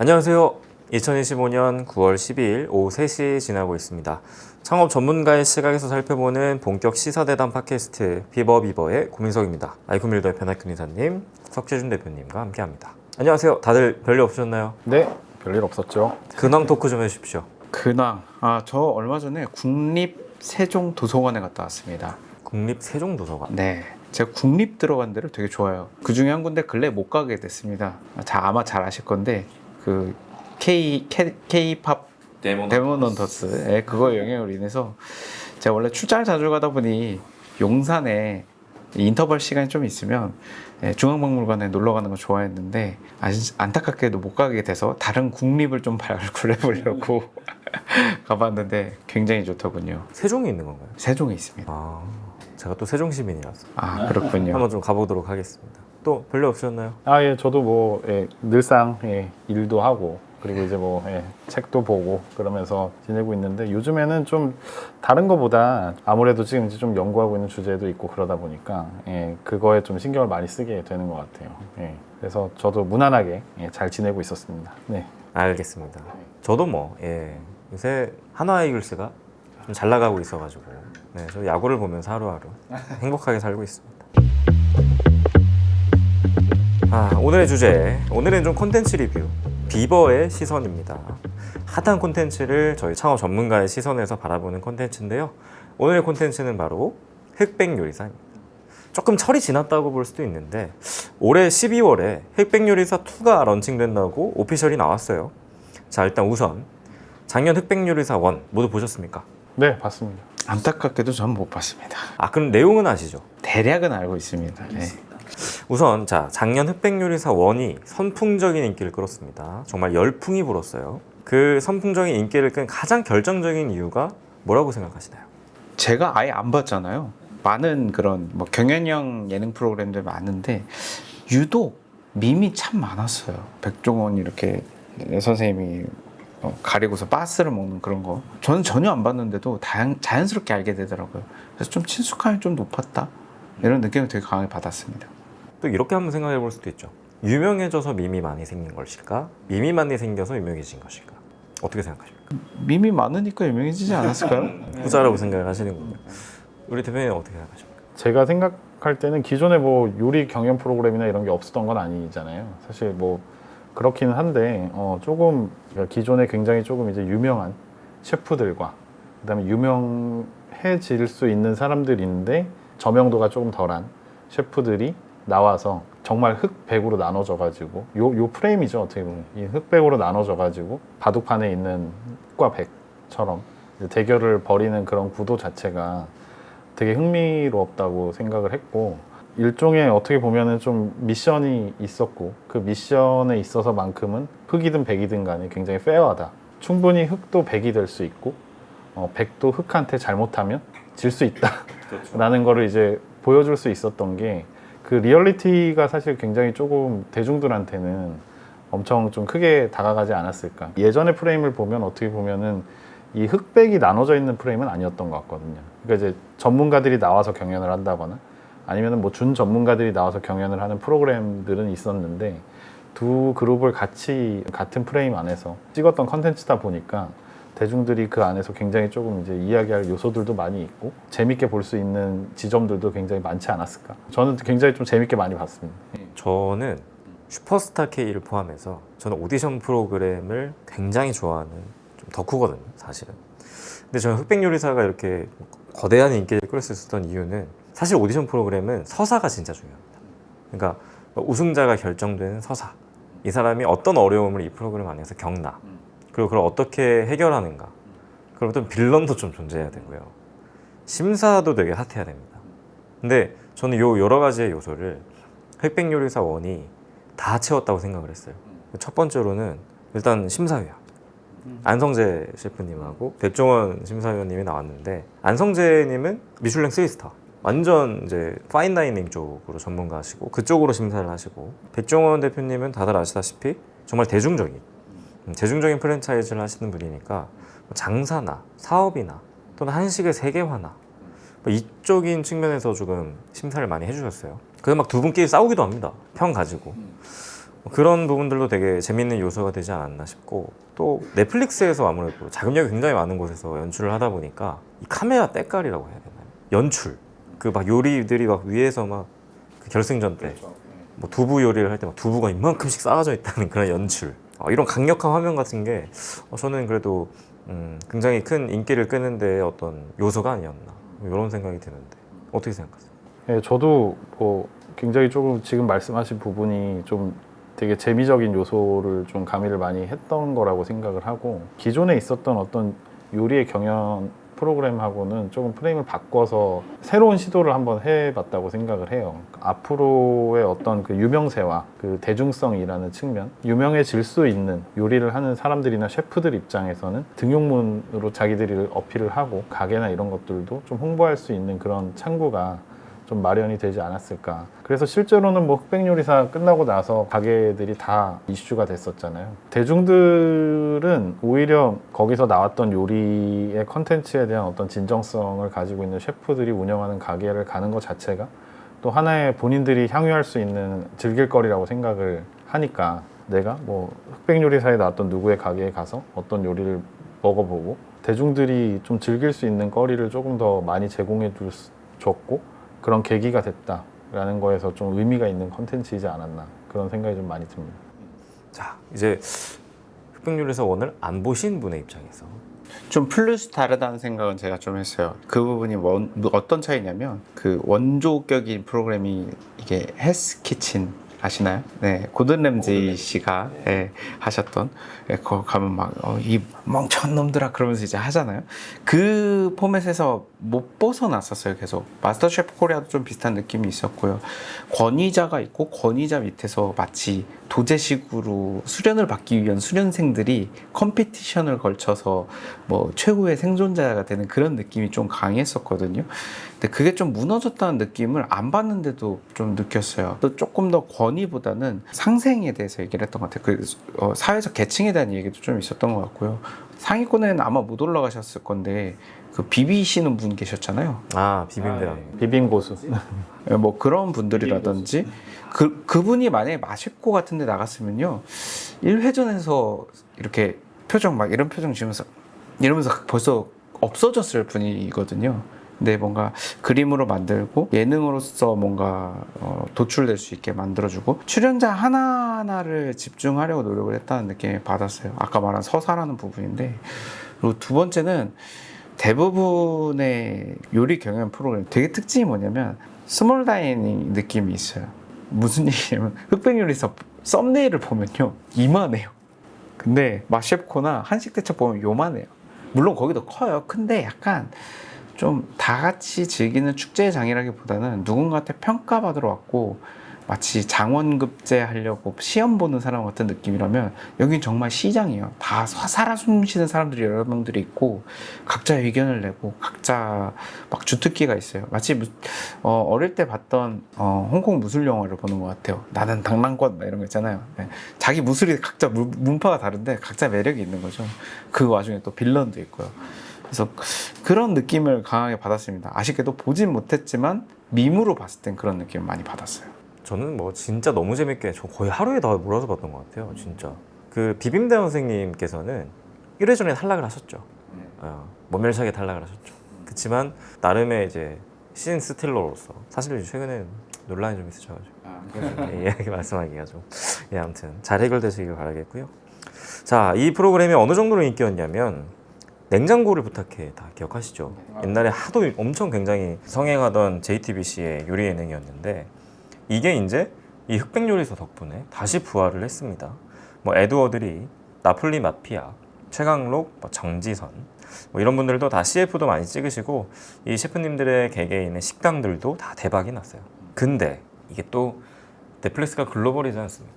안녕하세요. 2025년 9월 12일 오후 3시 지나고 있습니다. 창업 전문가의 시각에서 살펴보는 본격 시사대담 팟캐스트 비버비버의 고민석입니다. 아이쿠밀더의 변학균 이사님, 석재준 대표님과 함께합니다. 안녕하세요. 다들 별일 없으셨나요? 네, 별일 없었죠. 근황 토크 좀 해주십시오. 근황. 저 얼마 전에 국립세종도서관에 갔다 왔습니다. 국립세종도서관. 네, 제가 국립 들어간 데를 되게 좋아해요. 그 중에 한 군데 근래 못 가게 됐습니다. 아마 잘 아실 건데 그 K-팝 데몬헌터스 그거의 영향으로 인해서 제가 원래 출장을 자주 가다 보니 용산에 인터벌 시간이 좀 있으면 중앙박물관에 놀러 가는 거 좋아했는데 안타깝게도 못 가게 돼서 다른 국립을 좀 발굴해 보려고 가봤는데 굉장히 좋더군요. 세종에 있는 건가요? 세종에 있습니다. 제가 또 세종 시민이라서 그렇군요. 한번 좀 가보도록 하겠습니다. 또 별일 없으셨나요? 예, 저도 늘상 일도 하고 그리고 이제 책도 보고 그러면서 지내고 있는데 요즘에는 좀 다른 거보다 아무래도 지금 이제 좀 연구하고 있는 주제도 있고 그러다 보니까 그거에 좀 신경을 많이 쓰게 되는 것 같아요. 그래서 저도 무난하게 잘 지내고 있었습니다. 네. 알겠습니다. 저도 요새 한화 이글스가 좀 잘 나가고 있어가지고 저 야구를 보면서 하루하루 행복하게 살고 있습니다. 오늘의 주제, 오늘은 좀 콘텐츠 리뷰, 비버의 시선입니다. 핫한 콘텐츠를 저희 창업 전문가의 시선에서 바라보는 콘텐츠인데요. 오늘의 콘텐츠는 바로 흑백요리사입니다. 조금 철이 지났다고 볼 수도 있는데 올해 12월에 흑백요리사 2가 런칭된다고 오피셜이 나왔어요. 자, 일단 우선 작년 흑백요리사 1 모두 보셨습니까? 네, 봤습니다. 안타깝게도 저는 못 봤습니다. 그럼 내용은 아시죠? 대략은 알고 있습니다. 네. 우선 작년 흑백요리사 1이 선풍적인 인기를 끌었습니다. 정말 열풍이 불었어요. 그 선풍적인 인기를 끈 가장 결정적인 이유가 뭐라고 생각하시나요? 제가 아예 안 봤잖아요. 많은 그런 경연형 예능 프로그램들 많은데 유독 밈이 참 많았어요. 백종원 이렇게 선생님이 가리고서 바스를 먹는 그런 거 저는 전혀 안 봤는데도 자연스럽게 알게 되더라고요. 그래서 좀 친숙함이 좀 높았다 이런 느낌을 되게 강하게 받았습니다. 또 이렇게 한번 생각해 볼 수도 있죠. 유명해져서 밈이 많이 생긴 것일까? 밈이 많이 생겨서 유명해진 것일까? 어떻게 생각하십니까? 밈이 많으니까 유명해지지 않았을까요? 후자라고 생각을 하시는군요. 우리 대표님은 어떻게 생각하십니까? 제가 생각할 때는 기존에 요리 경연 프로그램이나 이런 게 없었던 건 아니잖아요. 사실 그렇기는 한데 조금 기존에 굉장히 조금 이제 유명한 셰프들과 그다음에 유명해질 수 있는 사람들인데 저명도가 조금 덜한 셰프들이 나와서 정말 흑백으로 나눠져 가지고 요 프레임이죠. 어떻게 보면 이 흑백으로 나눠져 가지고 바둑판에 있는 흑과 백처럼 대결을 벌이는 그런 구도 자체가 되게 흥미롭다고 생각을 했고 일종의 어떻게 보면은 좀 미션이 있었고 그 미션에 있어서만큼은 흑이든 백이든 간에 굉장히 페어하다. 충분히 흑도 백이 될 수 있고 백도 흑한테 잘못하면 질 수 있다. 그렇죠. 라는 거를 이제 보여줄 수 있었던 게 그 리얼리티가 사실 굉장히 조금 대중들한테는 엄청 좀 크게 다가가지 않았을까. 예전의 프레임을 보면 어떻게 보면은 이 흑백이 나눠져 있는 프레임은 아니었던 것 같거든요. 그러니까 이제 전문가들이 나와서 경연을 한다거나 아니면은 준 전문가들이 나와서 경연을 하는 프로그램들은 있었는데 두 그룹을 같이 같은 프레임 안에서 찍었던 컨텐츠다 보니까 대중들이 그 안에서 굉장히 조금 이제 이야기할 요소들도 많이 있고 재밌게 볼 수 있는 지점들도 굉장히 많지 않았을까. 저는 굉장히 좀 재밌게 많이 봤습니다. 저는 슈퍼스타 K를 포함해서 저는 오디션 프로그램을 굉장히 좋아하는 좀 덕후거든요, 사실은. 근데 저는 흑백요리사가 이렇게 거대한 인기를 끌 수 있었던 이유는 사실 오디션 프로그램은 서사가 진짜 중요합니다. 그러니까 우승자가 결정되는 서사, 이 사람이 어떤 어려움을 이 프로그램 안에서 겪나, 그리고 그걸 어떻게 해결하는가, 그리고 또 빌런도 좀 존재해야 되고요. 심사도 되게 핫해야 됩니다. 근데 저는 요 여러 가지의 요소를 흑백요리사 1이 다 채웠다고 생각을 했어요. 첫 번째로는 일단 심사위원. 안성재 셰프님하고 백종원 심사위원님이 나왔는데 안성재님은 미슐랭 3스타. 완전 이제 파인다이닝 쪽으로 전문가시고 그쪽으로 심사를 하시고 백종원 대표님은 다들 아시다시피 정말 대중적인 프랜차이즈를 하시는 분이니까 장사나 사업이나 또는 한식의 세계화나 이쪽인 측면에서 조금 심사를 많이 해주셨어요. 그래서 막 두 분끼리 싸우기도 합니다. 평 가지고. 그런 부분들도 되게 재밌는 요소가 되지 않았나 싶고, 또 넷플릭스에서 아무래도 자금력이 굉장히 많은 곳에서 연출을 하다 보니까 이 카메라 때깔이라고 해야 되나요? 연출, 그 막 요리들이 막 위에서 막 그 결승전 때 뭐 두부 요리를 할 때 막 두부가 이만큼씩 쌓아져 있다는 그런 연출, 이런 강력한 화면 같은 게 저는 그래도 굉장히 큰 인기를 끄는데 어떤 요소가 아니었나 이런 생각이 드는데 어떻게 생각하세요? 네, 저도 뭐 굉장히 조금 지금 말씀하신 부분이 좀 되게 재미적인 요소를 좀 가미를 많이 했던 거라고 생각을 하고, 기존에 있었던 어떤 요리의 경연 프로그램하고는 조금 프레임을 바꿔서 새로운 시도를 한번 해봤다고 생각을 해요. 앞으로의 어떤 그 유명세와 그 대중성이라는 측면, 유명해질 수 있는 요리를 하는 사람들이나 셰프들 입장에서는 등용문으로 자기들이 어필을 하고 가게나 이런 것들도 좀 홍보할 수 있는 그런 창구가 좀 마련이 되지 않았을까. 그래서 실제로는 뭐 흑백요리사 끝나고 나서 가게들이 다 이슈가 됐었잖아요. 대중들은 오히려 거기서 나왔던 요리의 컨텐츠에 대한 어떤 진정성을 가지고 있는 셰프들이 운영하는 가게를 가는 것 자체가 또 하나의 본인들이 향유할 수 있는 즐길거리라고 생각을 하니까, 내가 뭐 흑백요리사에 나왔던 누구의 가게에 가서 어떤 요리를 먹어보고 대중들이 좀 즐길 수 있는 거리를 조금 더 많이 제공해 줬고 그런 계기가 됐다라는 거에서 좀 의미가 있는 컨텐츠이지 않았나, 그런 생각이 좀 많이 듭니다. 자, 이제 흑백요리사 1을 안 보신 분의 입장에서 좀 플ю스 다르다는 생각은 제가 좀 했어요. 그 부분이 어떤 차이냐면, 그 원조격인 프로그램이 이게 헬스 키친 아시나요? 네, 고든 램지 씨가 하셨던, 거기 가면 막 이 멍청한 놈들아 그러면서 이제 하잖아요. 그 포맷에서 못 벗어났었어요. 계속 마스터 셰프 코리아도 좀 비슷한 느낌이 있었고요. 권위자가 있고 권위자 밑에서 마치 도제식으로 수련을 받기 위한 수련생들이 컴피티션을 걸쳐서 뭐 최고의 생존자가 되는 그런 느낌이 좀 강했었거든요. 근데 그게 좀 무너졌다는 느낌을 안 봤는데도 좀 느꼈어요. 또 조금 더 권위보다는 상생에 대해서 얘기를 했던 것 같아요. 그 사회적 계층에 대한 얘기도 좀 있었던 것 같고요. 상위권에는 아마 못 올라가셨을 건데 그 비비시는 분 계셨잖아요. 비빔대왕. 비빔고수. 뭐 그런 분들이라든지 그분이 만약에 마십고 같은 데 나갔으면요, 1회전에서 이렇게 표정 막 이런 표정 지으면서 이러면서 벌써 없어졌을 분이거든요. 근데 뭔가 그림으로 만들고 예능으로서 뭔가 도출될 수 있게 만들어주고 출연자 하나하나를 집중하려고 노력을 했다는 느낌을 받았어요. 아까 말한 서사라는 부분인데, 그리고 두 번째는 대부분의 요리 경연 프로그램 되게 특징이 뭐냐면 스몰 다이닝 느낌이 있어요. 무슨 얘기냐면 흑백요리사 썸네일을 보면요 이만해요. 근데 마셰프코나 한식대첩 보면 요만해요. 물론 거기도 커요. 근데 약간 좀 다 같이 즐기는 축제장이라기보다는 누군가한테 평가받으러 왔고 마치 장원급제 하려고 시험 보는 사람 같은 느낌이라면, 여긴 정말 시장이에요. 다 살아 숨쉬는 사람들이 여러 명들이 있고 각자 의견을 내고 각자 막 주특기가 있어요. 마치 어릴 때 봤던 홍콩 무술 영화를 보는 것 같아요. 나는 당랑권 이런 거 있잖아요. 네. 자기 무술이 각자 문파가 다른데 각자 매력이 있는 거죠. 그 와중에 또 빌런도 있고요. 그래서 그런 느낌을 강하게 받았습니다. 아쉽게도 보진 못했지만 밈으로 봤을 땐 그런 느낌을 많이 받았어요. 저는 뭐 진짜 너무 재밌게 저 거의 하루에 다 몰아서 봤던 것 같아요. 진짜 그 비빔대왕 선생님께서는 1회전에 탈락을 하셨죠. 모멸차게 탈락을 하셨죠. 그렇지만 나름의 이제 시즌 스틸러로서 사실 최근에 논란이 좀 있으셔가지고 이야기 말씀하기가 좀 아무튼 잘 해결되시길 바라겠고요. 자, 이 프로그램이 어느 정도로 인기였냐면 냉장고를 부탁해, 다 기억하시죠? 옛날에 하도 엄청 굉장히 성행하던 JTBC의 요리 예능이었는데, 이게 이제 이 흑백요리사 덕분에 다시 부활을 했습니다. 뭐 에드워드 리, 나폴리 마피아, 최강록, 정지선 뭐 이런 분들도 다 CF도 많이 찍으시고 이 셰프님들의 개개인의 식당들도 다 대박이 났어요. 근데 이게 또 넷플릭스가 글로벌이지 않습니까?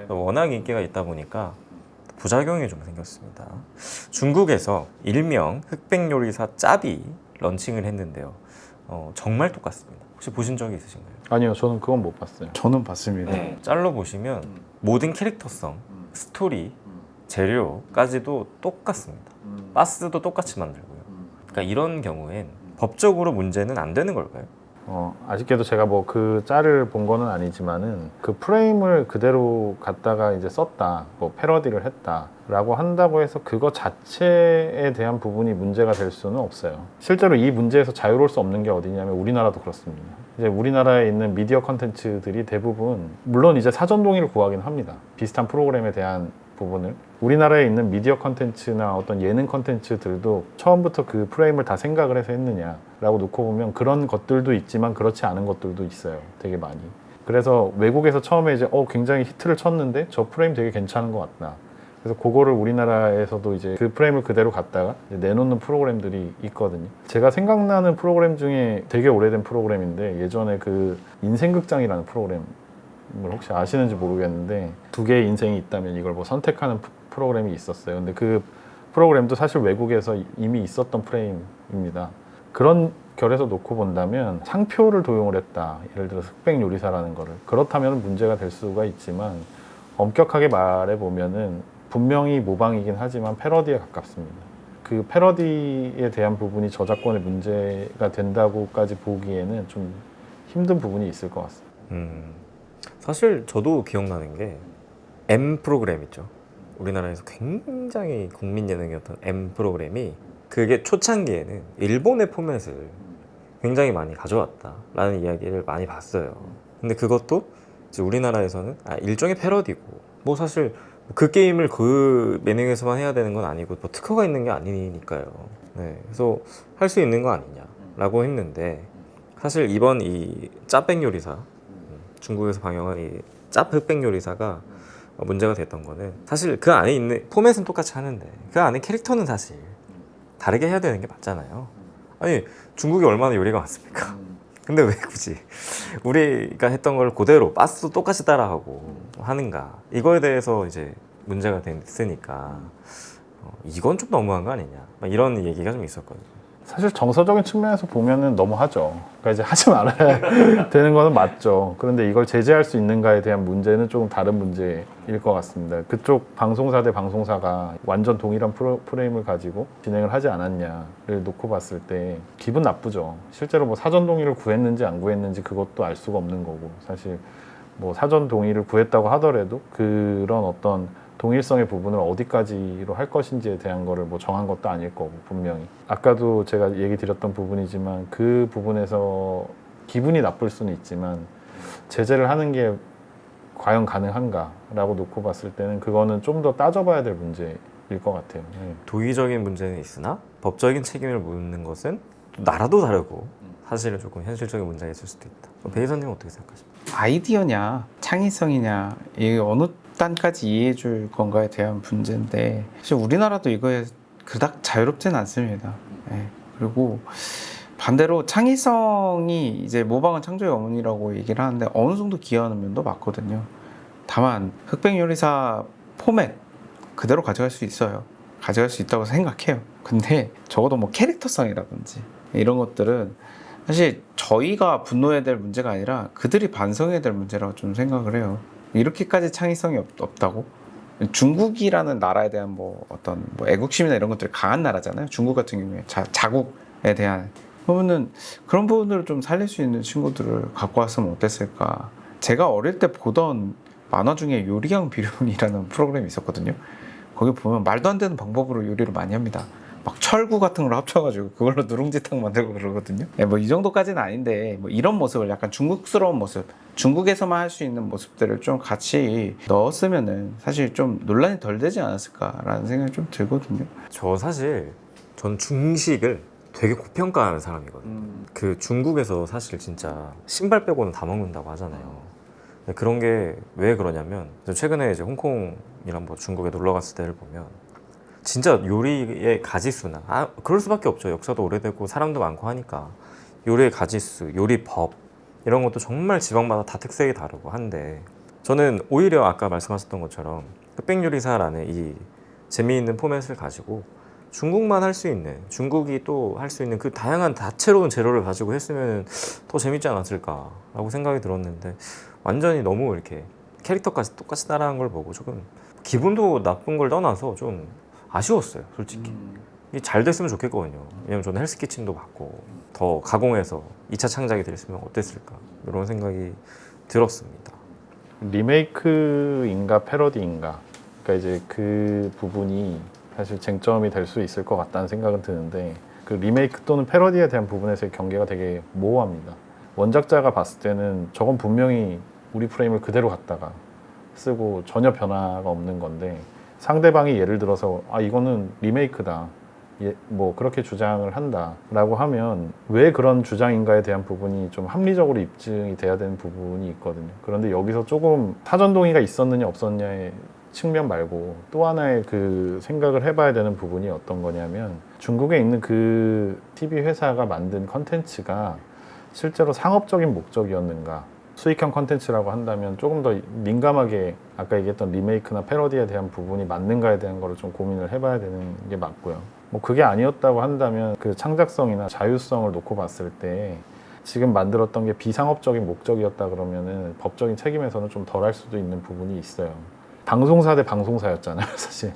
또 워낙 인기가 있다 보니까 부작용이 좀 생겼습니다. 중국에서 일명 흑백요리사 짭이 런칭을 했는데요. 정말 똑같습니다. 혹시 보신 적이 있으신가요? 아니요, 저는 그건 못 봤어요. 저는 봤습니다. 짤로 보시면 모든 캐릭터성, 스토리, 재료까지도 똑같습니다. 바스도 똑같이 만들고요. 그러니까 이런 경우엔 법적으로 문제는 안 되는 걸까요? 아쉽게도 제가 뭐 그 짤을 본 거는 아니지만은 그 프레임을 그대로 갖다가 이제 썼다, 뭐 패러디를 했다라고 한다고 해서 그거 자체에 대한 부분이 문제가 될 수는 없어요. 실제로 이 문제에서 자유로울 수 없는 게 어디냐면 우리나라도 그렇습니다. 이제 우리나라에 있는 미디어 컨텐츠들이 대부분 물론 이제 사전 동의를 구하긴 합니다. 비슷한 프로그램에 대한 부분을 우리나라에 있는 미디어 컨텐츠나 어떤 예능 컨텐츠들도 처음부터 그 프레임을 다 생각을 해서 했느냐라고 놓고 보면 그런 것들도 있지만 그렇지 않은 것들도 있어요. 되게 많이. 그래서 외국에서 처음에 이제 굉장히 히트를 쳤는데 저 프레임 되게 괜찮은 것 같다. 그래서 그거를 우리나라에서도 이제 그 프레임을 그대로 갖다가 이제 내놓는 프로그램들이 있거든요. 제가 생각나는 프로그램 중에 되게 오래된 프로그램인데 예전에 그 인생극장이라는 프로그램 뭘 혹시 아시는지 모르겠는데 두 개의 인생이 있다면 이걸 뭐 선택하는 프로그램이 있었어요. 근데 그 프로그램도 사실 외국에서 이미 있었던 프레임입니다. 그런 결에서 놓고 본다면 상표를 도용을 했다. 예를 들어서 흑백 요리사라는 거를. 그렇다면 문제가 될 수가 있지만 엄격하게 말해보면은 분명히 모방이긴 하지만 패러디에 가깝습니다. 그 패러디에 대한 부분이 저작권의 문제가 된다고까지 보기에는 좀 힘든 부분이 있을 것 같습니다. 사실 저도 기억나는 게 M 프로그램 있죠. 우리나라에서 굉장히 국민 예능이었던 M 프로그램이 그게 초창기에는 일본의 포맷을 굉장히 많이 가져왔다라는 이야기를 많이 봤어요. 근데 그것도 이제 우리나라에서는 일종의 패러디고 뭐 사실 그 게임을 그 예능에서만 해야 되는 건 아니고 뭐 특허가 있는 게 아니니까요. 네, 그래서 할 수 있는 거 아니냐라고 했는데 사실 이번 이 짜백 요리사 중국에서 방영한 이 짭 흑백 요리사가 문제가 됐던 거는 사실 그 안에 있는 포맷은 똑같이 하는데 그 안에 캐릭터는 사실 다르게 해야 되는 게 맞잖아요. 아니 중국이 얼마나 요리가 많습니까? 근데 왜 굳이 우리가 했던 걸 그대로 바스도 똑같이 따라하고 하는가 이거에 대해서 이제 문제가 됐으니까 이건 좀 너무한 거 아니냐 막 이런 얘기가 좀 있었거든요. 사실 정서적인 측면에서 보면은 너무하죠. 그러니까 이제 하지 말아야 되는 거는 맞죠. 그런데 이걸 제재할 수 있는가에 대한 문제는 조금 다른 문제일 것 같습니다. 그쪽 방송사 대 방송사가 완전 동일한 프레임을 가지고 진행을 하지 않았냐를 놓고 봤을 때 기분 나쁘죠. 실제로 뭐 사전 동의를 구했는지 안 구했는지 그것도 알 수가 없는 거고 사실 뭐 사전 동의를 구했다고 하더라도 그런 어떤 동일성의 부분을 어디까지로 할 것인지에 대한 거를 뭐 정한 것도 아닐 거고 분명히 아까도 제가 얘기 드렸던 부분이지만 그 부분에서 기분이 나쁠 수는 있지만 제재를 하는 게 과연 가능한가라고 놓고 봤을 때는 그거는 좀 더 따져봐야 될 문제일 것 같아요. 네. 도의적인 문제는 있으나 법적인 책임을 묻는 것은 나라도 다르고 사실은 조금 현실적인 문제가 있을 수도 있다. 베이선님 어떻게 생각하십니까? 아이디어냐 창의성이냐 이게 어느 단까지 이해해 줄 건가에 대한 문제인데 사실 우리나라도 이거에 그닥 자유롭지는 않습니다. 예. 그리고 반대로 창의성이 이제 모방은 창조의 어머니라고 얘기를 하는데 어느 정도 기여하는 면도 맞거든요. 다만 흑백 요리사 포맷 그대로 가져갈 수 있어요. 가져갈 수 있다고 생각해요. 근데 적어도 뭐 캐릭터성이라든지 이런 것들은 사실 저희가 분노해야 될 문제가 아니라 그들이 반성해야 될 문제라고 좀 생각을 해요. 이렇게까지 창의성이 없다고? 중국이라는 나라에 대한 뭐 어떤 뭐 애국심이나 이런 것들이 강한 나라잖아요. 중국 같은 경우에 자국에 대한 그러면은 그런 부분들을 좀 살릴 수 있는 친구들을 갖고 왔으면 어땠을까? 제가 어릴 때 보던 만화 중에 요리왕 비룡이라는 프로그램이 있었거든요. 거기 보면 말도 안 되는 방법으로 요리를 많이 합니다. 막 철구 같은 걸 합쳐가지고 그걸로 누룽지탕 만들고 그러거든요. 뭐 이 정도까지는 아닌데 뭐 이런 모습을 약간 중국스러운 모습, 중국에서만 할 수 있는 모습들을 좀 같이 넣었으면은 사실 좀 논란이 덜 되지 않았을까라는 생각이 좀 들거든요. 전 중식을 되게 고평가하는 사람이거든요. 그 중국에서 사실 진짜 신발 빼고는 다 먹는다고 하잖아요. 근데 그런 게 왜 그러냐면 최근에 이제 홍콩이랑 뭐 중국에 놀러 갔을 때를 보면 진짜 요리의 가지수나 그럴 수밖에 없죠. 역사도 오래되고 사람도 많고 하니까 요리의 가지수, 요리법 이런 것도 정말 지방마다 다 특색이 다르고 한데 저는 오히려 아까 말씀하셨던 것처럼 흑백 요리사라는 이 재미있는 포맷을 가지고 중국만 할 수 있는 중국이 또 할 수 있는 그 다양한 다채로운 재료를 가지고 했으면 더 재밌지 않았을까라고 생각이 들었는데 완전히 너무 이렇게 캐릭터까지 똑같이 따라한 걸 보고 조금 기분도 나쁜 걸 떠나서 좀 아쉬웠어요, 솔직히. 이게 잘 됐으면 좋겠거든요. 왜냐면 저는 헬스키친도 봤고 더 가공해서 2차 창작이 됐으면 어땠을까 이런 생각이 들었습니다. 리메이크인가 패러디인가, 그러니까 이제 그 부분이 사실 쟁점이 될 수 있을 것 같다는 생각은 드는데, 그 리메이크 또는 패러디에 대한 부분에서의 경계가 되게 모호합니다. 원작자가 봤을 때는 저건 분명히 우리 프레임을 그대로 갖다가 쓰고 전혀 변화가 없는 건데, 상대방이 예를 들어서 이거는 리메이크다, 뭐 그렇게 주장을 한다라고 하면 왜 그런 주장인가에 대한 부분이 좀 합리적으로 입증이 돼야 되는 부분이 있거든요. 그런데 여기서 조금 사전 동의가 있었느냐 없었느냐의 측면 말고 또 하나의 그 생각을 해봐야 되는 부분이 어떤 거냐면, 중국에 있는 그 TV 회사가 만든 컨텐츠가 실제로 상업적인 목적이었는가, 수익형 컨텐츠라고 한다면 조금 더 민감하게 아까 얘기했던 리메이크나 패러디에 대한 부분이 맞는가에 대한 거를 좀 고민을 해봐야 되는 게 맞고요. 뭐 그게 아니었다고 한다면 그 창작성이나 자유성을 놓고 봤을 때 지금 만들었던 게 비상업적인 목적이었다 그러면은 법적인 책임에서는 좀 덜할 수도 있는 부분이 있어요. 방송사 대 방송사였잖아요, 사실.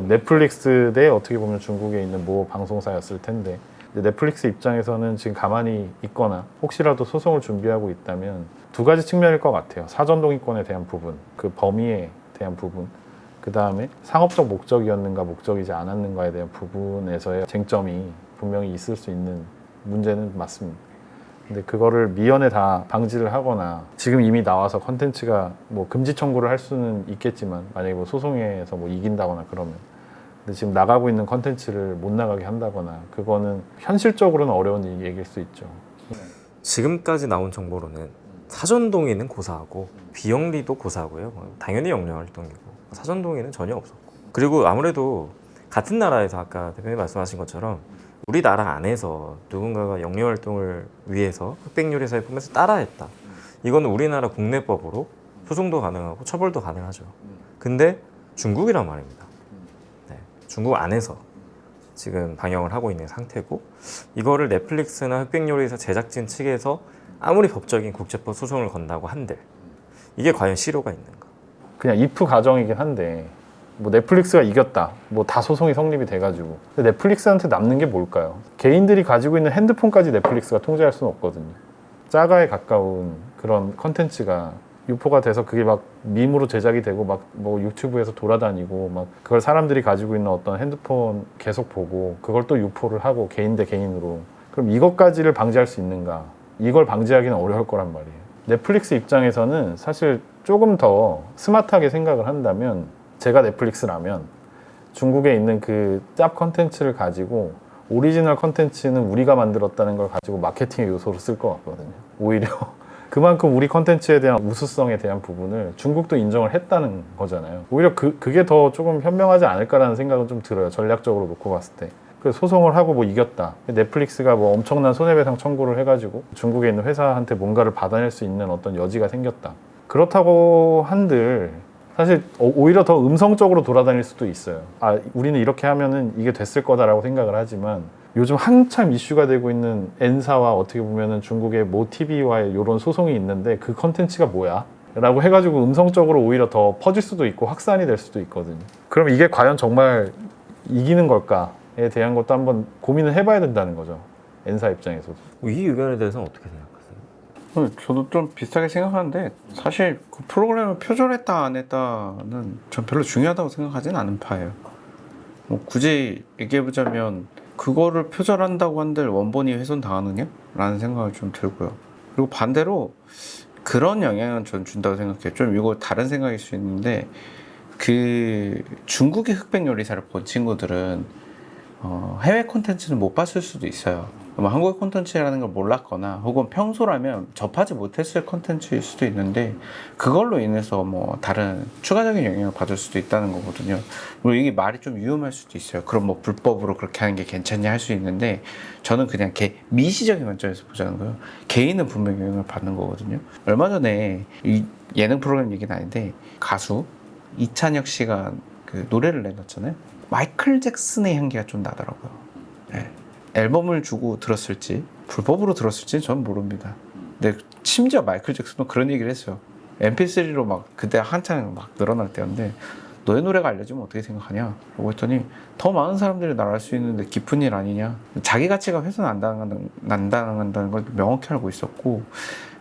넷플릭스 대 어떻게 보면 중국에 있는 모 방송사였을 텐데, 넷플릭스 입장에서는 지금 가만히 있거나 혹시라도 소송을 준비하고 있다면 두 가지 측면일 것 같아요. 사전 동의권에 대한 부분, 그 범위에 대한 부분, 그 다음에 상업적 목적이었는가 목적이지 않았는가에 대한 부분에서의 쟁점이 분명히 있을 수 있는 문제는 맞습니다. 근데 그거를 미연에 다 방지를 하거나 지금 이미 나와서 컨텐츠가 뭐 금지 청구를 할 수는 있겠지만, 만약에 뭐 소송에서 뭐 이긴다거나 그러면, 근데 지금 나가고 있는 컨텐츠를 못 나가게 한다거나, 그거는 현실적으로는 어려운 얘기일 수 있죠. 지금까지 나온 정보로는 사전 동의는 고사하고 비영리도 고사하고요. 당연히 영리 활동이고 사전 동의는 전혀 없었고, 그리고 아무래도 같은 나라에서 아까 대표님 말씀하신 것처럼 우리나라 안에서 누군가가 영리 활동을 위해서 흑백요리사의 품에서 따라했다, 이거는 우리나라 국내법으로 소송도 가능하고 처벌도 가능하죠. 근데 중국이란 말입니다. 네, 중국 안에서 지금 방영을 하고 있는 상태고, 이거를 넷플릭스나 흑백요리사 제작진 측에서 아무리 법적인 국제법 소송을 건다고 한들 이게 과연 실효가 있는가? 그냥 if 가정이긴 한데, 뭐 넷플릭스가 이겼다, 뭐 다 소송이 성립이 돼가지고, 근데 넷플릭스한테 남는 게 뭘까요? 개인들이 가지고 있는 핸드폰까지 넷플릭스가 통제할 수는 없거든요. 짜가에 가까운 그런 컨텐츠가 유포가 돼서 그게 막 밈으로 제작이 되고 막 뭐 유튜브에서 돌아다니고, 막 그걸 사람들이 가지고 있는 어떤 핸드폰 계속 보고 그걸 또 유포를 하고 개인 대 개인으로, 그럼 이것까지를 방지할 수 있는가? 이걸 방지하기는 어려울 거란 말이에요. 넷플릭스 입장에서는 사실 조금 더 스마트하게 생각을 한다면, 제가 넷플릭스라면 중국에 있는 그 짭 컨텐츠를 가지고 오리지널 컨텐츠는 우리가 만들었다는 걸 가지고 마케팅의 요소로 쓸 것 같거든요. 오히려 그만큼 우리 컨텐츠에 대한 우수성에 대한 부분을 중국도 인정을 했다는 거잖아요. 오히려 그게 더 조금 현명하지 않을까라는 생각은 좀 들어요. 전략적으로 놓고 봤을 때. 그래서 소송을 하고 뭐 이겼다, 넷플릭스가 뭐 엄청난 손해배상 청구를 해가지고 중국에 있는 회사한테 뭔가를 받아낼 수 있는 어떤 여지가 생겼다, 그렇다고 한들 사실 오히려 더 음성적으로 돌아다닐 수도 있어요. 우리는 이렇게 하면은 이게 됐을 거다라고 생각을 하지만, 요즘 한참 이슈가 되고 있는 N사와 어떻게 보면은 중국의 모 TV와의 이런 소송이 있는데 그 컨텐츠가 뭐야? 라고 해가지고 음성적으로 오히려 더 퍼질 수도 있고 확산이 될 수도 있거든요. 그럼 이게 과연 정말 이기는 걸까에 대한 것도 한번 고민을 해봐야 된다는 거죠. N사 입장에서도. 이 의견에 대해서는 어떻게 생각하세요? 저도 좀 비슷하게 생각하는데, 사실 그 프로그램을 표절했다 안 했다는 전 별로 중요하다고 생각하지는 않은 파예요. 뭐 굳이 얘기해보자면 그거를 표절한다고 한들 원본이 훼손당하느냐? 라는 생각을 좀 들고요. 그리고 반대로 그런 영향은 전 준다고 생각해요. 좀 이거 다른 생각일 수 있는데, 그 중국의 흑백 요리사를 본 친구들은 해외 콘텐츠는 못 봤을 수도 있어요. 뭐 한국의 콘텐츠라는 걸 몰랐거나 혹은 평소라면 접하지 못했을 콘텐츠일 수도 있는데, 그걸로 인해서 뭐 다른 추가적인 영향을 받을 수도 있다는 거거든요. 그리고 이게 말이 좀 위험할 수도 있어요. 그럼 뭐 불법으로 그렇게 하는 게 괜찮냐 할 수 있는데, 저는 그냥 미시적인 관점에서 보자는 거예요. 개인은 분명히 영향을 받는 거거든요. 얼마 전에 이 예능 프로그램 얘기는 아닌데, 가수 이찬혁 씨가 그 노래를 내놨잖아요. 마이클 잭슨의 향기가 좀 나더라고요. 네. 앨범을 주고 들었을지 불법으로 들었을지는 전 모릅니다. 근데 심지어 마이클 잭슨도 그런 얘기를 했어요. MP3로 막 그때 한창 막 늘어날 때였는데, 너의 노래가 알려지면 어떻게 생각하냐? 라고 했더니 더 많은 사람들이 날 알 수 있는데 기쁜 일 아니냐? 자기 가치가 훼손 안 당한다는 걸 명확히 알고 있었고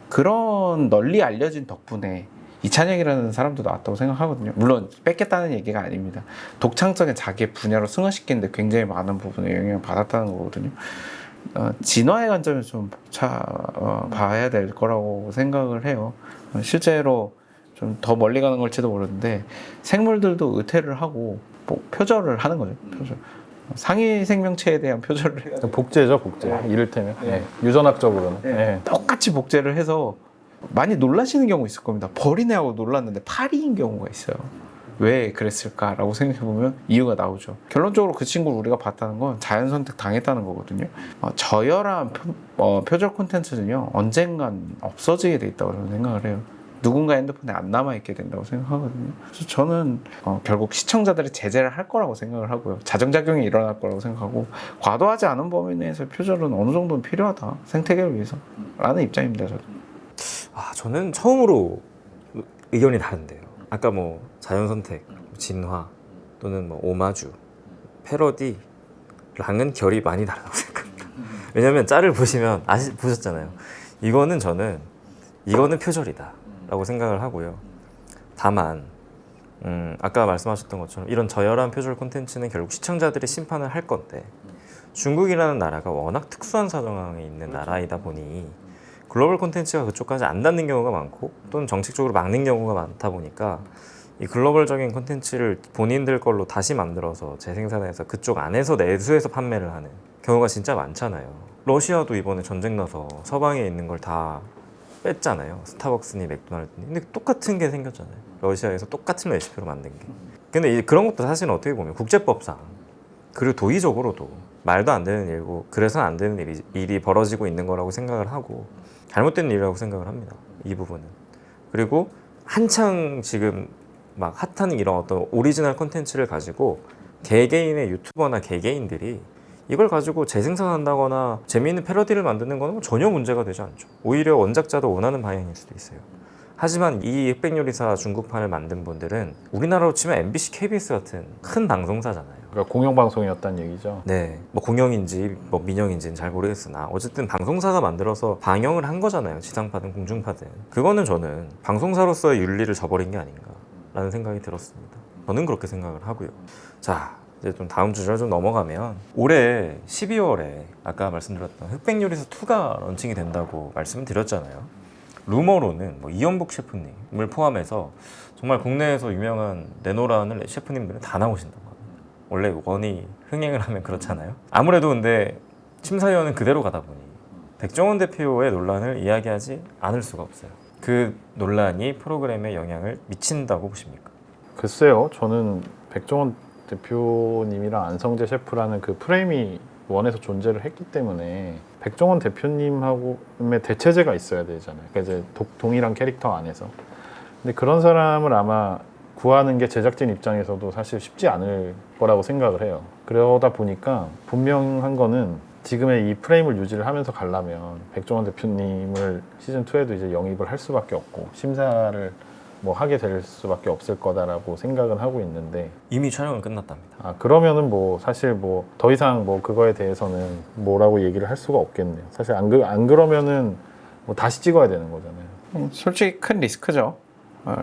그런 널리 알려진 덕분에 이찬혁이라는 사람도 나왔다고 생각하거든요. 물론 뺏겠다는 얘기가 아닙니다. 독창적인 자기의 분야로 승화시키는데 굉장히 많은 부분에 영향을 받았다는 거거든요. 진화의 관점에서 좀 봐야 될 거라고 생각을 해요. 실제로 좀 더 멀리 가는 걸지도 모르는데 생물들도 의퇴를 하고 뭐 표절을 하는 거죠. 표절. 상위 생명체에 대한 표절을 해가지고 복제죠, 복제. 이를테면 유전학적으로는. 똑같이 복제를 해서 많이 놀라시는 경우 있을 겁니다. 벌이네하고 놀랐는데 파리인 경우가 있어요. 왜 그랬을까라고 생각해보면 이유가 나오죠. 결론적으로 그 친구를 우리가 봤다는 건 자연선택 당했다는 거거든요. 저열한 표절 콘텐츠는요 언젠간 없어지게 돼 있다고 저는 생각을 해요. 누군가 핸드폰에 안 남아있게 된다고 생각하거든요. 그래서 저는 결국 시청자들이 제재를 할 거라고 생각을 하고요. 자정작용이 일어날 거라고 생각하고 과도하지 않은 범위 내에서 표절은 어느 정도는 필요하다. 생태계를 위해서 라는 입장입니다. 저도. 저는 처음으로 의견이 다른데요. 아까 뭐 자연선택, 진화 또는 뭐 오마주, 패러디랑은 결이 많이 다르다고 생각합니다. 왜냐면 짤을 보시면 보셨잖아요. 이거는 표절이다 라고 생각을 하고요. 다만 아까 말씀하셨던 것처럼 이런 저열한 표절 콘텐츠는 결국 시청자들이 심판을 할 건데 중국이라는 나라가 워낙 특수한 사정에 있는 나라이다 보니 글로벌 콘텐츠가 그쪽까지 안 닿는 경우가 많고 또는 정책적으로 막는 경우가 많다 보니까 이 글로벌적인 콘텐츠를 본인들 걸로 다시 만들어서 재생산해서 그쪽 안에서 내수해서 판매를 하는 경우가 진짜 많잖아요. 러시아도 이번에 전쟁 나서 서방에 있는 걸 다 뺐잖아요. 스타벅스니 맥도날드니. 근데 똑같은 게 생겼잖아요. 러시아에서 똑같은 레시피로 만든 게. 근데 그런 것도 사실은 어떻게 보면 국제법상 그리고 도의적으로도 말도 안 되는 일고 그래서는 안 되는 일이 벌어지고 있는 거라고 생각을 하고 잘못된 일이라고 생각을 합니다. 이 부분은. 그리고 한창 지금 막 핫한 이런 어떤 오리지널 콘텐츠를 가지고 개개인의 유튜버나 개개인들이 이걸 가지고 재생산한다거나 재미있는 패러디를 만드는 거는 전혀 문제가 되지 않죠. 오히려 원작자도 원하는 방향일 수도 있어요. 하지만 이 흑백요리사 중국판을 만든 분들은 우리나라로 치면 MBC, KBS 같은 큰 방송사잖아요. 그러니까 공영방송이었다는 얘기죠. 네, 뭐 공영인지 뭐 민영인지는 잘 모르겠으나 어쨌든 방송사가 만들어서 방영을 한 거잖아요. 지상파든 공중파든. 그거는 저는 방송사로서의 윤리를 저버린 게 아닌가라는 생각이 들었습니다. 저는 그렇게 생각을 하고요. 자, 이제 좀 다음 주제로 좀 넘어가면 올해 12월에 아까 말씀드렸던 흑백요리사 2가 런칭이 된다고 말씀을 드렸잖아요. 루머로는 뭐 이연복 셰프님을 포함해서 정말 국내에서 유명한 내노라는 셰프님들은 다 나오신다고 합니다. 원래 원이 흥행을 하면 그렇잖아요. 아무래도 근데 심사위원은 그대로 가다 보니 백종원 대표의 논란을 이야기하지 않을 수가 없어요. 그 논란이 프로그램에 영향을 미친다고 보십니까? 글쎄요, 저는 백종원 대표님이랑 안성재 셰프라는 그 프레임이 원에서 존재를 했기 때문에 백종원 대표님하고의 대체제가 있어야 되잖아요. 그러니까 이제 동일한 캐릭터 안에서. 근데 그런 사람을 아마 구하는 게 제작진 입장에서도 사실 쉽지 않을 거라고 생각을 해요. 그러다 보니까 분명한 거는 지금의 이 프레임을 유지를 하면서 가려면 백종원 대표님을 시즌2에도 이제 영입을 할 수밖에 없고 심사를 뭐 하게 될 수밖에 없을 거다라고 생각은 하고 있는데 이미 촬영은 끝났답니다. 그러면은 뭐 사실 뭐 더 이상 뭐 그거에 대해서는 뭐라고 얘기를 할 수가 없겠네요. 사실 안 그러면은 뭐 다시 찍어야 되는 거잖아요. 솔직히 큰 리스크죠.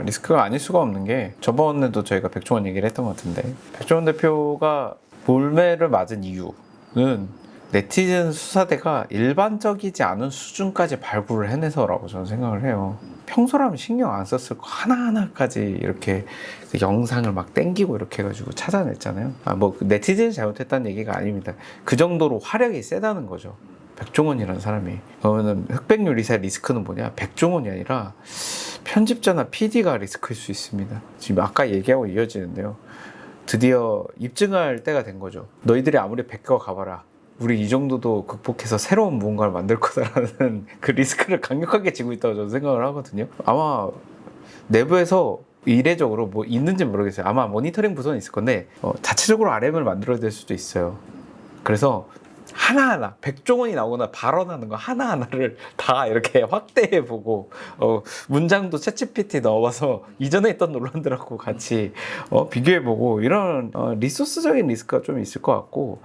리스크가 아닐 수가 없는 게 저번에도 저희가 백종원 얘기를 했던 것 같은데 백종원 대표가 몰매를 맞은 이유는 네티즌 수사대가 일반적이지 않은 수준까지 발굴을 해내서라고 저는 생각을 해요. 평소라면 신경 안 썼을 거 하나하나까지 이렇게 그 영상을 막 땡기고 이렇게 해가지고 찾아냈잖아요. 뭐 네티즌이 잘못했다는 얘기가 아닙니다. 그 정도로 화력이 세다는 거죠. 백종원이라는 사람이. 그러면은 흑백요리사의 리스크는 뭐냐? 백종원이 아니라 편집자나 PD가 리스크일 수 있습니다. 지금 아까 얘기하고 이어지는데요. 드디어 입증할 때가 된 거죠. 너희들이 아무리 베껴 가봐라. 우리 이 정도도 극복해서 새로운 무언가를 만들 거다라는 그 리스크를 강력하게 지고 있다고 저는 생각을 하거든요. 아마 내부에서 이례적으로 뭐 있는지 모르겠어요. 아마 모니터링 부서는 있을 건데 자체적으로 RM을 만들어야 될 수도 있어요. 그래서 하나하나 백종원이 나오거나 발언하는 거 하나하나를 다 이렇게 확대해 보고 문장도 챗GPT 넣어봐서 이전에 있던 논란들하고 같이 비교해 보고 이런 리소스적인 리스크가 좀 있을 것 같고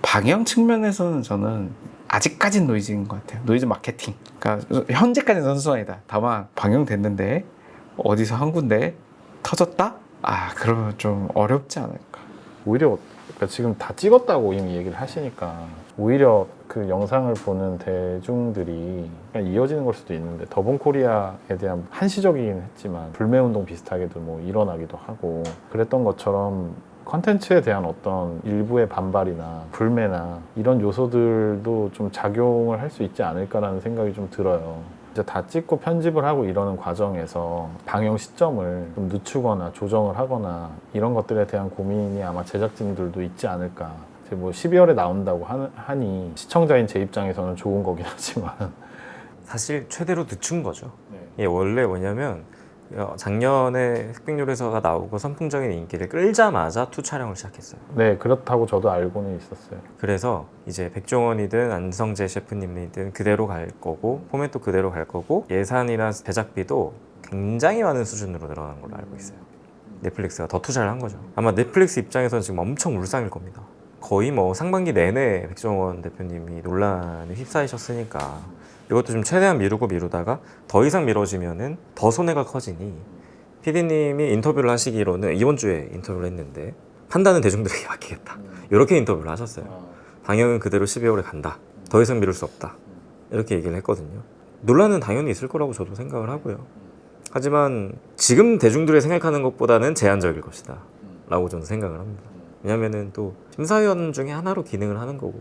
방영 측면에서는 저는 아직까진 노이즈인 것 같아요. 노이즈 마케팅. 그러니까 현재까지는 선수아니다. 다만 방영됐는데 어디서 한 군데 터졌다? 그러면 좀 어렵지 않을까. 오히려 그러니까 지금 다 찍었다고 이미 얘기를 하시니까 오히려 그 영상을 보는 대중들이 그냥 이어지는 걸 수도 있는데 더본코리아에 대한 한시적이긴 했지만 불매운동 비슷하게도 뭐 일어나기도 하고 그랬던 것처럼 컨텐츠에 대한 어떤 일부의 반발이나 불매나 이런 요소들도 좀 작용을 할 수 있지 않을까라는 생각이 좀 들어요. 이제 다 찍고 편집을 하고 이러는 과정에서 방영 시점을 좀 늦추거나 조정을 하거나 이런 것들에 대한 고민이 아마 제작진들도 있지 않을까. 이제 뭐 12월에 나온다고 하니 시청자인 제 입장에서는 좋은 거긴 하지만 사실 최대로 늦춘 거죠. 네. 이게 원래 뭐냐면 작년에 흑백요리사가 나오고 선풍적인 인기를 끌자마자 2 촬영을 시작했어요. 네, 그렇다고 저도 알고는 있었어요. 그래서 이제 백종원이든 안성재 셰프님이든 그대로 갈 거고 포맷도 그대로 갈 거고 예산이나 제작비도 굉장히 많은 수준으로 늘어난 걸로 알고 있어요. 넷플릭스가 더 투자를 한 거죠. 아마 넷플릭스 입장에서는 지금 엄청 울상일 겁니다. 거의 뭐 상반기 내내 백종원 대표님이 논란에 휩싸이셨으니까 이것도 좀 최대한 미루다가 더 이상 미뤄지면은 더 손해가 커지니 PD님이 인터뷰를 하시기로는 이번 주에 인터뷰를 했는데 판단은 대중들에게 맡기겠다. 이렇게 인터뷰를 하셨어요. 방영은 그대로 12월에 간다. 더 이상 미룰 수 없다. 이렇게 얘기를 했거든요. 논란은 당연히 있을 거라고 저도 생각을 하고요. 하지만 지금 대중들이 생각하는 것보다는 제한적일 것이다. 라고 저는 생각을 합니다. 왜냐면은 또 심사위원 중에 하나로 기능을 하는 거고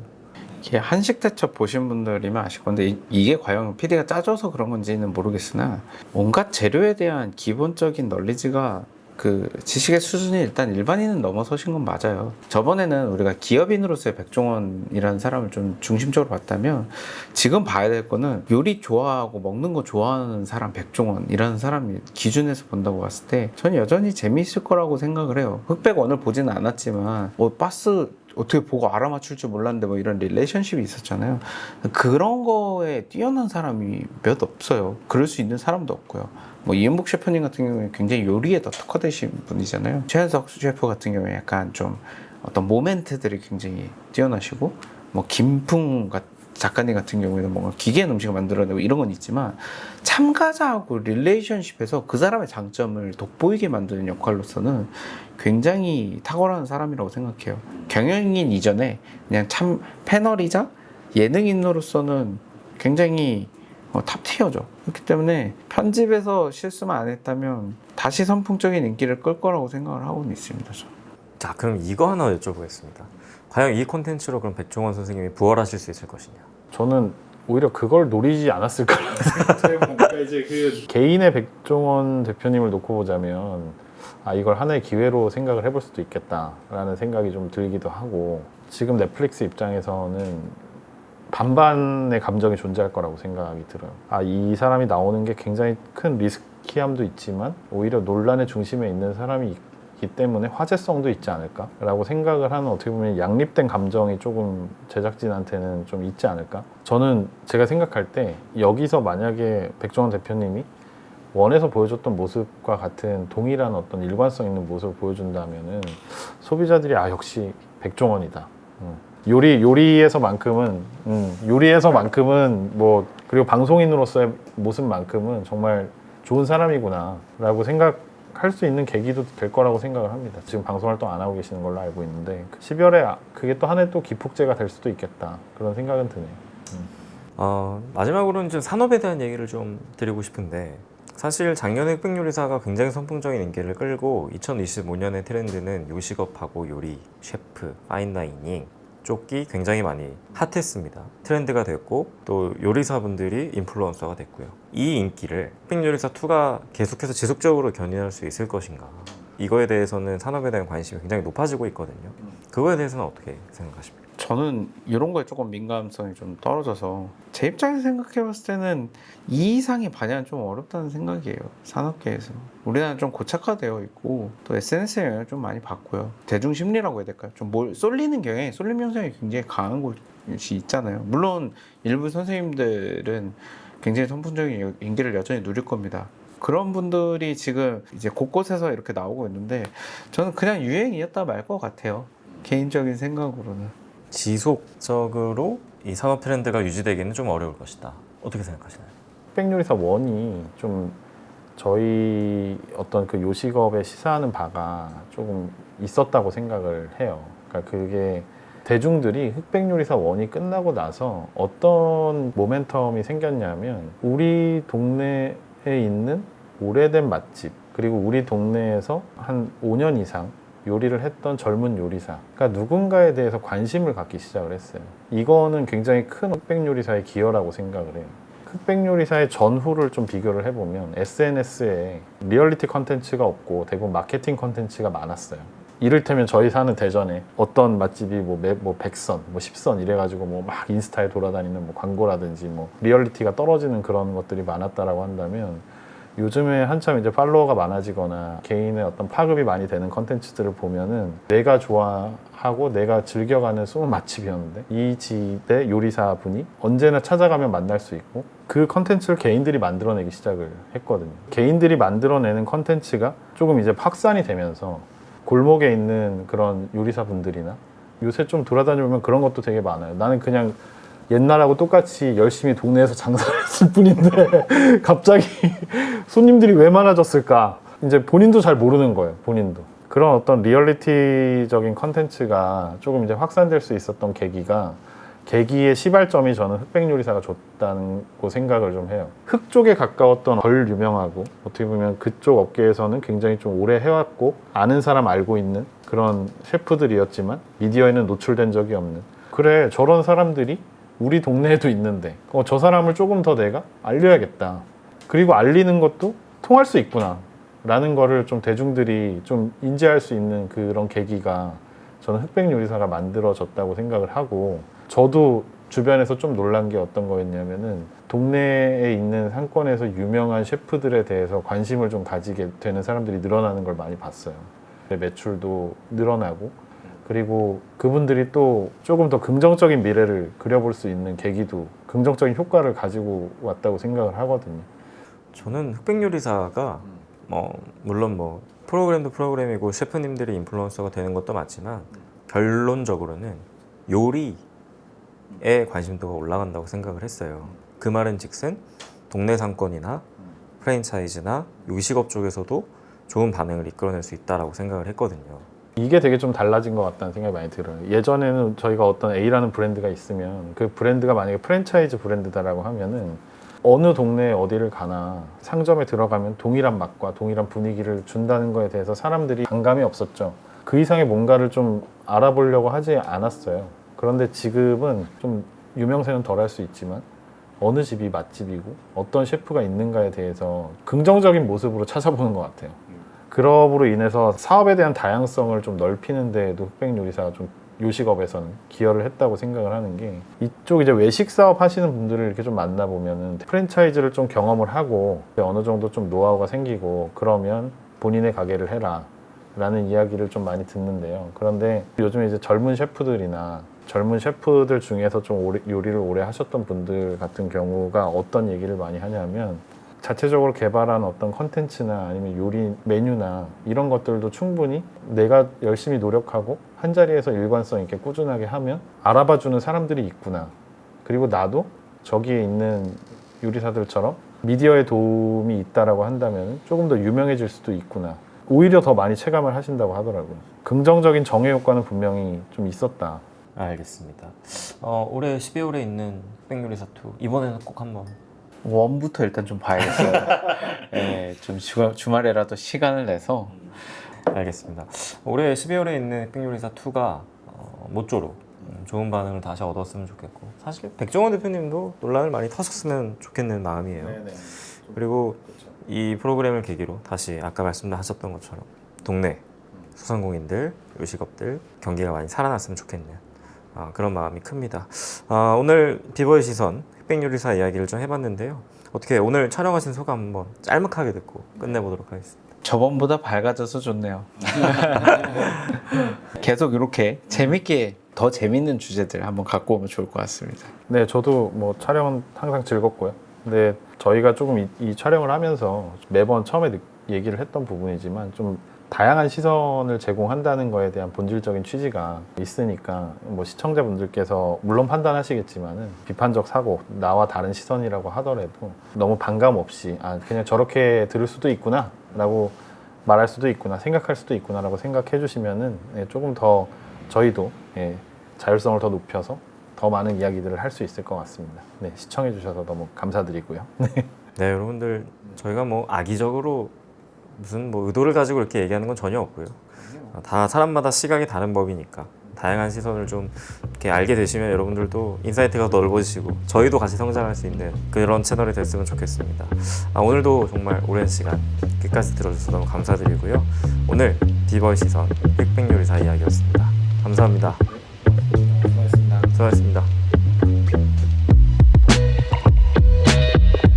이게 한식 대첩 보신 분들이면 아실 건데 이게 과연 PD가 짜줘서 그런 건지는 모르겠으나 온갖 재료에 대한 기본적인 널리지가 그 지식의 수준이 일단 일반인은 넘어서신 건 맞아요. 저번에는 우리가 기업인으로서의 백종원이라는 사람을 좀 중심적으로 봤다면 지금 봐야 될 거는 요리 좋아하고 먹는 거 좋아하는 사람 백종원이라는 사람이 기준에서 본다고 봤을 때 저는 여전히 재미있을 거라고 생각을 해요. 흑백원을 보지는 않았지만 바스 어떻게 보고 알아맞힐 줄 몰랐는데 뭐 이런 릴레이션십이 있었잖아요. 그런 거에 뛰어난 사람이 몇 없어요. 그럴 수 있는 사람도 없고요. 뭐 이은복 셰프님 같은 경우에 굉장히 요리에 더 특화되신 분이잖아요. 최현석 셰프 같은 경우에 약간 좀 어떤 모멘트들이 굉장히 뛰어나시고 뭐 김풍 작가님 같은 경우에는 뭔가 기괴한 음식을 만들어내고 이런 건 있지만 참가자하고 릴레이션십에서 그 사람의 장점을 돋보이게 만드는 역할로서는 굉장히 탁월한 사람이라고 생각해요. 경영인 이전에 그냥 참 패널이자 예능인으로서는 굉장히 탑티어죠. 그렇기 때문에 편집에서 실수만 안 했다면 다시 선풍적인 인기를 끌 거라고 생각을 하고는 있습니다. 자, 그럼 이거 하나 여쭤보겠습니다. 과연 이 콘텐츠로 그럼 백종원 선생님이 부활하실 수 있을 것이냐? 저는 오히려 그걸 노리지 않았을 거라는 생각이 뭔가 이제 개인의 백종원 대표님을 놓고 보자면 이걸 하나의 기회로 생각을 해볼 수도 있겠다라는 생각이 좀 들기도 하고 지금 넷플릭스 입장에서는 반반의 감정이 존재할 거라고 생각이 들어요. 이 사람이 나오는 게 굉장히 큰 리스키함도 있지만 오히려 논란의 중심에 있는 사람이 있기 때문에 화제성도 있지 않을까라고 생각을 하는 어떻게 보면 양립된 감정이 조금 제작진한테는 좀 있지 않을까? 저는 제가 생각할 때 여기서 만약에 백종원 대표님이 원에서 보여줬던 모습과 같은 동일한 어떤 일관성 있는 모습을 보여준다면은 소비자들이 역시 백종원이다. 요리에서만큼은 뭐 그리고 방송인으로서의 모습만큼은 정말 좋은 사람이구나라고 생각할 수 있는 계기도 될 거라고 생각을 합니다. 지금 방송 활동 안 하고 계시는 걸로 알고 있는데 12월에 그게 또 한 해 또 기폭제가 될 수도 있겠다 그런 생각은 드네요. 마지막으로는 좀 산업에 대한 얘기를 좀 드리고 싶은데 사실 작년에 흑백요리사가 굉장히 선풍적인 인기를 끌고 2025년의 트렌드는 요식업하고 요리, 셰프, 파인다이닝 쪽이 굉장히 많이 핫했습니다. 트렌드가 됐고 또 요리사분들이 인플루언서가 됐고요. 이 인기를 흑백요리사2가 계속해서 지속적으로 견인할 수 있을 것인가 이거에 대해서는 산업에 대한 관심이 굉장히 높아지고 있거든요. 그거에 대해서는 어떻게 생각하십니까? 저는 이런 거에 조금 민감성이 좀 떨어져서 제 입장에서 생각해 봤을 때는 이 이상의 반영은 좀 어렵다는 생각이에요. 산업계에서 우리나라는 좀 고착화되어 있고 또 SNS의 영향을 좀 많이 받고요. 대중 심리라고 해야 될까요? 좀 뭘 쏠리는 경향이 쏠림 현상이 굉장히 강한 곳이 있잖아요. 물론 일부 선생님들은 굉장히 선풍적인 인기를 여전히 누릴 겁니다. 그런 분들이 지금 이제 곳곳에서 이렇게 나오고 있는데 저는 그냥 유행이었다 말 것 같아요. 개인적인 생각으로는. 지속적으로 이 산업 트렌드가 유지되기는 좀 어려울 것이다. 어떻게 생각하시나요? 흑백요리사 원이 좀 저희 어떤 그 요식업에 시사하는 바가 조금 있었다고 생각을 해요. 그러니까 그게 대중들이 흑백요리사 원이 끝나고 나서 어떤 모멘텀이 생겼냐면 우리 동네에 있는 오래된 맛집 그리고 우리 동네에서 한 5년 이상 요리를 했던 젊은 요리사 그러니까 누군가에 대해서 관심을 갖기 시작을 했어요. 이거는 굉장히 큰 흑백요리사의 기여라고 생각을 해요. 흑백요리사의 전후를 좀 비교를 해보면 SNS에 리얼리티 컨텐츠가 없고 대부분 마케팅 컨텐츠가 많았어요. 이를테면 저희 사는 대전에 어떤 맛집이 뭐 100선, 뭐 10선 이래가지고 뭐 막 인스타에 돌아다니는 뭐 광고라든지 뭐 리얼리티가 떨어지는 그런 것들이 많았다라고 한다면 요즘에 한참 이제 팔로워가 많아지거나 개인의 어떤 파급이 많이 되는 컨텐츠들을 보면은 내가 좋아하고 내가 즐겨가는 숨은 맛집이었는데 이 집의 요리사 분이 언제나 찾아가면 만날 수 있고 그 컨텐츠를 개인들이 만들어내기 시작을 했거든요. 개인들이 만들어내는 컨텐츠가 조금 이제 확산이 되면서 골목에 있는 그런 요리사 분들이나 요새 좀 돌아다니면 그런 것도 되게 많아요. 나는 그냥 옛날하고 똑같이 열심히 동네에서 장사를 했을 뿐인데 갑자기 손님들이 왜 많아졌을까? 이제 본인도 잘 모르는 거예요. 본인도. 그런 어떤 리얼리티적인 컨텐츠가 조금 이제 확산될 수 있었던 계기의 시발점이 저는 흑백요리사가 줬다고 생각을 좀 해요. 흑 쪽에 가까웠던 덜 유명하고 어떻게 보면 그쪽 업계에서는 굉장히 좀 오래 해왔고 아는 사람 알고 있는 그런 셰프들이었지만 미디어에는 노출된 적이 없는 그래 저런 사람들이 우리 동네에도 있는데 저 사람을 조금 더 내가 알려야겠다. 그리고 알리는 것도 통할 수 있구나 라는 거를 좀 대중들이 좀 인지할 수 있는 그런 계기가 저는 흑백요리사가 만들어졌다고 생각을 하고 저도 주변에서 좀 놀란 게 어떤 거였냐면은 동네에 있는 상권에서 유명한 셰프들에 대해서 관심을 좀 가지게 되는 사람들이 늘어나는 걸 많이 봤어요. 매출도 늘어나고 그리고 그분들이 또 조금 더 긍정적인 미래를 그려볼 수 있는 계기도 긍정적인 효과를 가지고 왔다고 생각을 하거든요. 저는 흑백요리사가 물론 뭐 프로그램도 프로그램이고 셰프님들이 인플루언서가 되는 것도 맞지만 결론적으로는 요리에 관심도가 올라간다고 생각을 했어요. 그 말은 즉슨 동네 상권이나 프랜차이즈나 요식업 쪽에서도 좋은 반응을 이끌어낼 수 있다고 생각을 했거든요. 이게 되게 좀 달라진 것 같다는 생각이 많이 들어요. 예전에는 저희가 어떤 A라는 브랜드가 있으면 그 브랜드가 만약에 프랜차이즈 브랜드다라고 하면은 어느 동네에 어디를 가나 상점에 들어가면 동일한 맛과 동일한 분위기를 준다는 거에 대해서 사람들이 반감이 없었죠. 그 이상의 뭔가를 좀 알아보려고 하지 않았어요. 그런데 지금은 좀 유명세는 덜 할 수 있지만 어느 집이 맛집이고 어떤 셰프가 있는가에 대해서 긍정적인 모습으로 찾아보는 것 같아요. 그럼으로 인해서 사업에 대한 다양성을 좀 넓히는 데에도 흑백요리사가 좀 요식업에서는 기여를 했다고 생각을 하는 게 이쪽 이제 외식 사업 하시는 분들을 이렇게 좀 만나보면은 프랜차이즈를 좀 경험을 하고 어느 정도 좀 노하우가 생기고 그러면 본인의 가게를 해라 라는 이야기를 좀 많이 듣는데요. 그런데 요즘 이제 젊은 셰프들이나 젊은 셰프들 중에서 좀 요리를 오래 하셨던 분들 같은 경우가 어떤 얘기를 많이 하냐면 자체적으로 개발한 어떤 컨텐츠나 아니면 요리 메뉴나 이런 것들도 충분히 내가 열심히 노력하고 한자리에서 일관성 있게 꾸준하게 하면 알아봐주는 사람들이 있구나. 그리고 나도 저기에 있는 요리사들처럼 미디어에 도움이 있다라고 한다면 조금 더 유명해질 수도 있구나. 오히려 더 많이 체감을 하신다고 하더라고요. 긍정적인 정의 효과는 분명히 좀 있었다. 알겠습니다. 올해 12월에 있는 흑백요리사 2 이번에는 꼭 한번 원부터 일단 좀 봐야겠어요. 네, 좀 주말에라도 시간을 내서. 알겠습니다. 올해 12월에 있는 흑백요리사 2가 모쪼록 좋은 반응을 다시 얻었으면 좋겠고 사실 백종원 대표님도 논란을 많이 터셨으면 좋겠는 마음이에요. 네네. 그리고 이 프로그램을 계기로 다시 아까 말씀하셨던 것처럼 동네 소상공인들, 요식업들 경기가 많이 살아났으면 좋겠네요. 그런 마음이 큽니다. 오늘 비버의 시선 흑백요리사 이야기를 좀 해봤는데요. 어떻게 오늘 촬영하신 소감 한번 짤막하게 듣고 끝내보도록 하겠습니다. 저번보다 밝아져서 좋네요. 계속 이렇게 재밌게 더 재밌는 주제들 한번 갖고 오면 좋을 것 같습니다. 네, 저도 뭐 촬영은 항상 즐겁고요. 근데 저희가 조금 이 촬영을 하면서 매번 처음에 얘기를 했던 부분이지만 좀 다양한 시선을 제공한다는 거에 대한 본질적인 취지가 있으니까 뭐 시청자분들께서 물론 판단하시겠지만은 비판적 사고, 나와 다른 시선이라고 하더라도 너무 반감 없이 그냥 저렇게 들을 수도 있구나 라고 말할 수도 있구나, 생각할 수도 있구나 라고 생각해 주시면은 조금 더 저희도 자율성을 더 높여서 더 많은 이야기들을 할 수 있을 것 같습니다. 네, 시청해 주셔서 너무 감사드리고요. 네, 여러분들 저희가 뭐 악의적으로 무슨 뭐 의도를 가지고 이렇게 얘기하는 건 전혀 없고요. 다 사람마다 시각이 다른 법이니까 다양한 시선을 좀 이렇게 알게 되시면 여러분들도 인사이트가 넓어지시고 저희도 같이 성장할 수 있는 그런 채널이 됐으면 좋겠습니다. 오늘도 정말 오랜 시간 끝까지 들어주셔서 너무 감사드리고요. 오늘 비버의 시선 흑백요리사 이야기였습니다. 감사합니다. 수고하셨습니다. 수고하셨습니다.